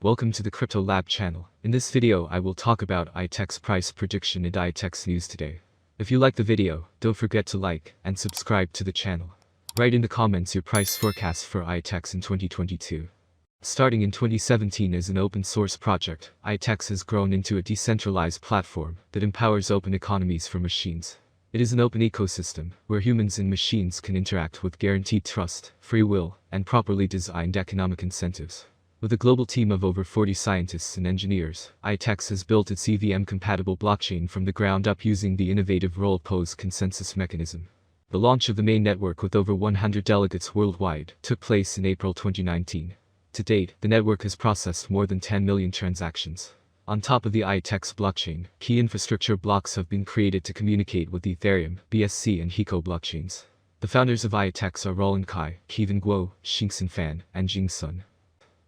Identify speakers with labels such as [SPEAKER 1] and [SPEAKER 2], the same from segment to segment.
[SPEAKER 1] Welcome to the Crypto Lab channel. In this video I will talk about IOTX price prediction and IOTX news today. If you like the video, don't forget to like and subscribe to the channel. Write in the comments your price forecast for IOTX in 2022. Starting in 2017 as an open source project, IOTX has grown into a decentralized platform that empowers open economies for machines. It is an open ecosystem where humans and machines can interact with guaranteed trust, free will, and properly designed economic incentives. With a global team of over 40 scientists and engineers, IOTX has built its EVM-compatible blockchain from the ground up using the innovative role-pose consensus mechanism. The launch of the main network with over 100 delegates worldwide took place in April 2019. To date, the network has processed more than 10 million transactions. On top of the IOTX blockchain, key infrastructure blocks have been created to communicate with Ethereum, BSC and Hiko blockchains. The founders of IOTX are Roland Kai, Kevin Guo, Xingxin Fan, and Jing Sun.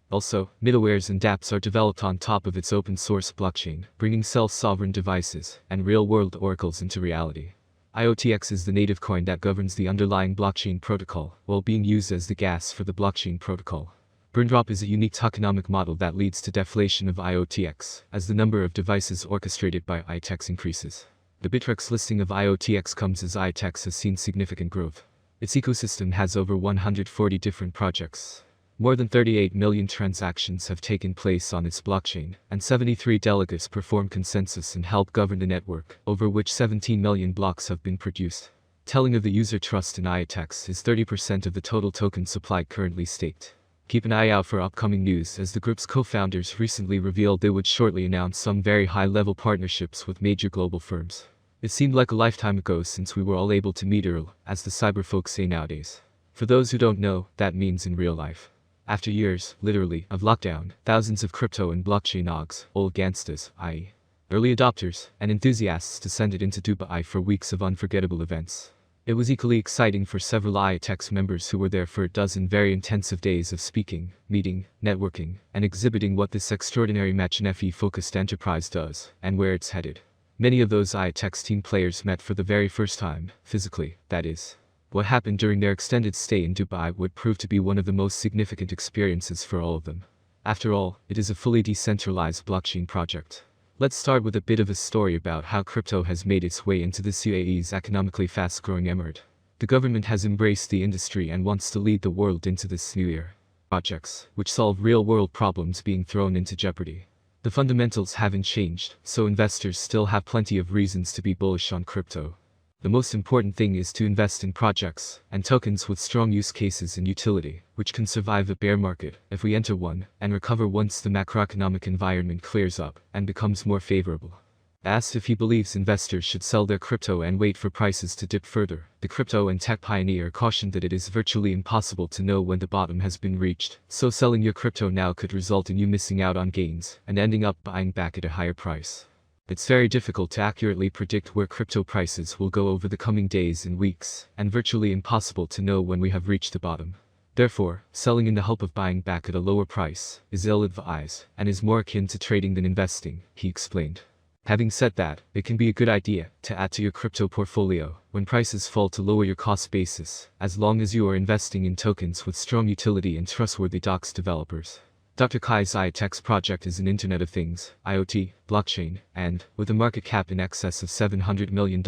[SPEAKER 1] Also, middlewares and dApps are developed on top of its open-source blockchain, bringing self-sovereign devices and real-world oracles into reality. IOTX is the native coin that governs the underlying blockchain protocol, while being used as the gas for the blockchain protocol. Burndrop is a unique tokenomic model that leads to deflation of IOTX, as the number of devices orchestrated by IOTX increases. The Bittrex listing of IOTX comes as IOTX has seen significant growth. Its ecosystem has over 140 different projects. More than 38 million transactions have taken place on its blockchain, and 73 delegates perform consensus and help govern the network, over which 17 million blocks have been produced. Telling of the user trust in IOTX is 30% of the total token supply currently staked. Keep an eye out for upcoming news, as the group's co-founders recently revealed they would shortly announce some very high-level partnerships with major global firms. It seemed like a lifetime ago since we were all able to meet Earl, as the cyber folks say nowadays. For those who don't know, that means in real life. After years, literally, of lockdown, thousands of crypto and blockchain OGs, old gangstas, i.e. early adopters, and enthusiasts descended into Dubai for weeks of unforgettable events. It was equally exciting for several IOTX members who were there for a dozen very intensive days of speaking, meeting, networking, and exhibiting what this extraordinary match-NFE-focused enterprise does, and where it's headed. Many of those IOTX team players met for the very first time, physically, that is. What happened during their extended stay in Dubai would prove to be one of the most significant experiences for all of them. After all, it is a fully decentralized blockchain project. Let's start with a bit of a story about how crypto has made its way into this UAE's economically fast-growing emirate. The government has embraced the industry and wants to lead the world into this new era. Projects, which solve real-world problems, being thrown into jeopardy. The fundamentals haven't changed, so investors still have plenty of reasons to be bullish on crypto. The most important thing is to invest in projects and tokens with strong use cases and utility, which can survive a bear market if we enter one, and recover once the macroeconomic environment clears up and becomes more favorable. Asked if he believes investors should sell their crypto and wait for prices to dip further, the crypto and tech pioneer cautioned that it is virtually impossible to know when the bottom has been reached, so selling your crypto now could result in you missing out on gains and ending up buying back at a higher price. It's very difficult to accurately predict where crypto prices will go over the coming days and weeks, and virtually impossible to know when we have reached the bottom. Therefore, selling in the hope of buying back at a lower price is ill-advised and is more akin to trading than investing, he explained. Having said that, it can be a good idea to add to your crypto portfolio when prices fall to lower your cost basis, as long as you are investing in tokens with strong utility and trustworthy DOCS developers. Dr. Kai's IOTX project is an Internet of Things, IoT, blockchain, and, with a market cap in excess of $700 million,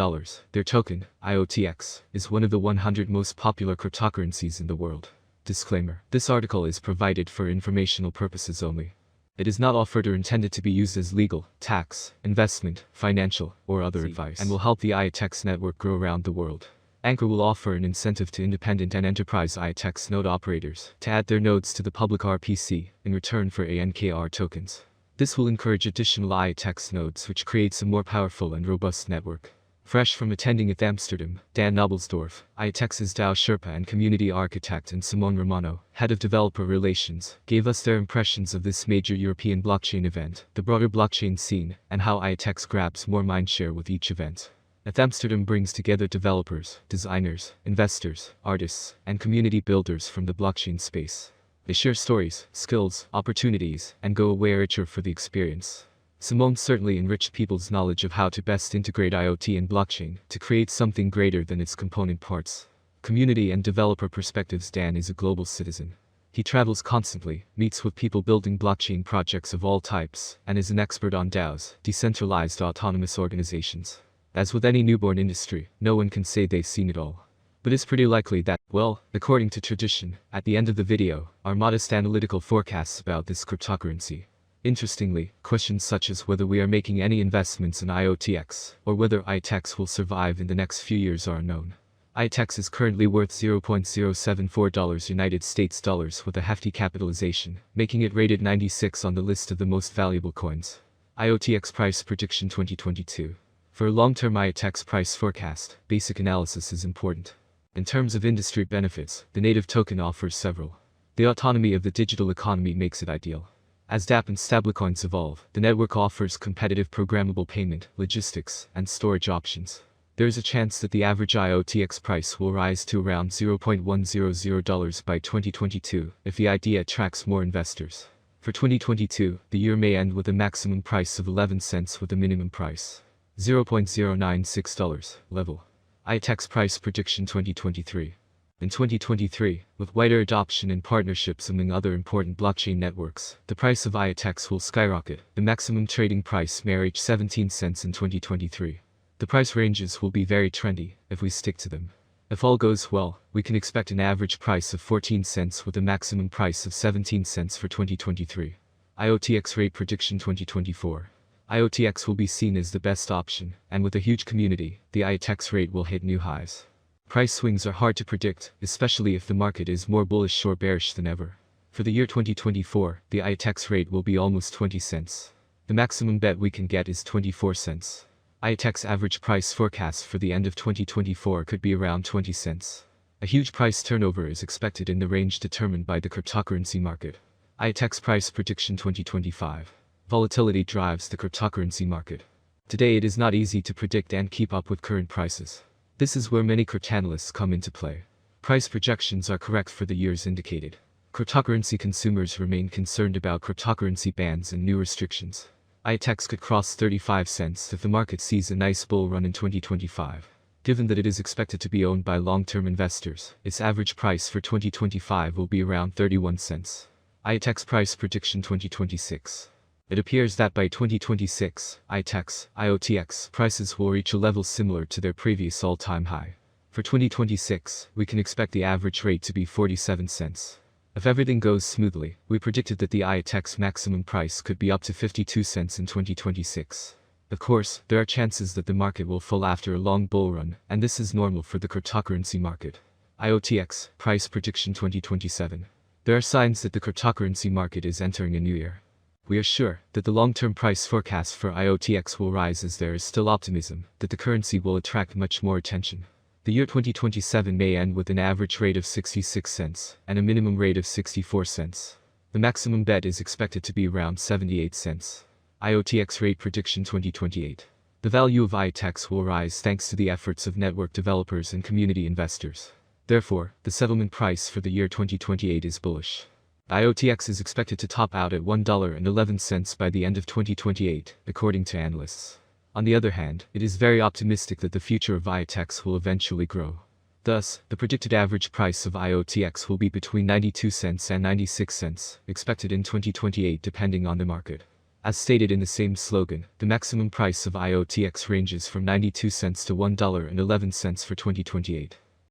[SPEAKER 1] their token, IOTX, is one of the 100 most popular cryptocurrencies in the world. Disclaimer: this article is provided for informational purposes only. It is not offered or intended to be used as legal, tax, investment, financial, or other advice, and will help the IOTX network grow around the world. Anchor will offer an incentive to independent and enterprise IOTX node operators to add their nodes to the public RPC in return for ANKR tokens. This will encourage additional IOTX nodes, which creates a more powerful and robust network. Fresh from attending at Amsterdam, Dan Nobelsdorf, IOTX's DAO Sherpa and community architect, and Simone Romano, head of developer relations, gave us their impressions of this major European blockchain event, the broader blockchain scene, and how IOTX grabs more mindshare with each event. Amsterdam brings together developers, designers, investors, artists, and community builders from the blockchain space. They share stories, skills, opportunities, and go away richer for the experience. Simone certainly enriched people's knowledge of how to best integrate IoT and blockchain to create something greater than its component parts. Community and developer perspectives: Dan is a global citizen. He travels constantly, meets with people building blockchain projects of all types, and is an expert on DAOs, decentralized autonomous organizations. As with any newborn industry, no one can say they've seen it all. But it's pretty likely that, well, according to tradition, at the end of the video, are modest analytical forecasts about this cryptocurrency. Interestingly, questions such as whether we are making any investments in IOTX, or whether IOTX will survive in the next few years are unknown. IOTX is currently worth $0.074 United States dollars with a hefty capitalization, making it rated 96 on the list of the most valuable coins. IOTX price prediction 2022. For a long-term IOTX price forecast, basic analysis is important. In terms of industry benefits, the native token offers several. The autonomy of the digital economy makes it ideal. As dApp and stablecoins evolve, the network offers competitive programmable payment, logistics, and storage options. There is a chance that the average IOTX price will rise to around $0.100 by 2022 if the idea attracts more investors. For 2022, the year may end with a maximum price of 11 cents with a minimum price $0.096 level. IOTX price prediction 2023. In 2023, with wider adoption and partnerships among other important blockchain networks, the price of IOTX will skyrocket. The maximum trading price may reach 17 cents in 2023. The price ranges will be very trendy if we stick to them. If all goes well, we can expect an average price of 14 cents with a maximum price of 17 cents for 2023. IOTX rate prediction 2024. IOTX will be seen as the best option, and with a huge community, the IOTX rate will hit new highs. Price swings are hard to predict, especially if the market is more bullish or bearish than ever. For the year 2024, the IOTX rate will be almost 20 cents. The maximum bet we can get is 24 cents. IOTX average price forecast for the end of 2024 could be around 20 cents. A huge price turnover is expected in the range determined by the cryptocurrency market. IOTX price prediction 2025. Volatility drives the cryptocurrency market. Today it is not easy to predict and keep up with current prices. This is where many cryptanalysts come into play. Price projections are correct for the years indicated. Cryptocurrency consumers remain concerned about cryptocurrency bans and new restrictions. IOTX could cross 35 cents if the market sees a nice bull run in 2025. Given that it is expected to be owned by long-term investors, its average price for 2025 will be around 31 cents. IOTX price prediction 2026. It appears that by 2026, IOTX prices will reach a level similar to their previous all-time high. For 2026, we can expect the average rate to be 47 cents. If everything goes smoothly, we predicted that the IOTX maximum price could be up to 52 cents in 2026. Of course, there are chances that the market will fall after a long bull run, and this is normal for the cryptocurrency market. IOTX price prediction 2027. There are signs that the cryptocurrency market is entering a new era. We are sure that the long-term price forecast for IOTX will rise as there is still optimism that the currency will attract much more attention. The year 2027 may end with an average rate of 66 cents and a minimum rate of 64 cents. The maximum bet is expected to be around 78 cents. IOTX rate prediction 2028. The value of IOTX will rise thanks to the efforts of network developers and community investors. Therefore, the settlement price for the year 2028 is bullish. IOTX is expected to top out at $1.11 by the end of 2028, according to analysts. On the other hand, it is very optimistic that the future of IOTX will eventually grow. Thus, the predicted average price of IOTX will be between 92 cents and 96 cents, expected in 2028 depending on the market. As stated in the same slogan, the maximum price of IOTX ranges from 92 cents to $1.11 for 2028.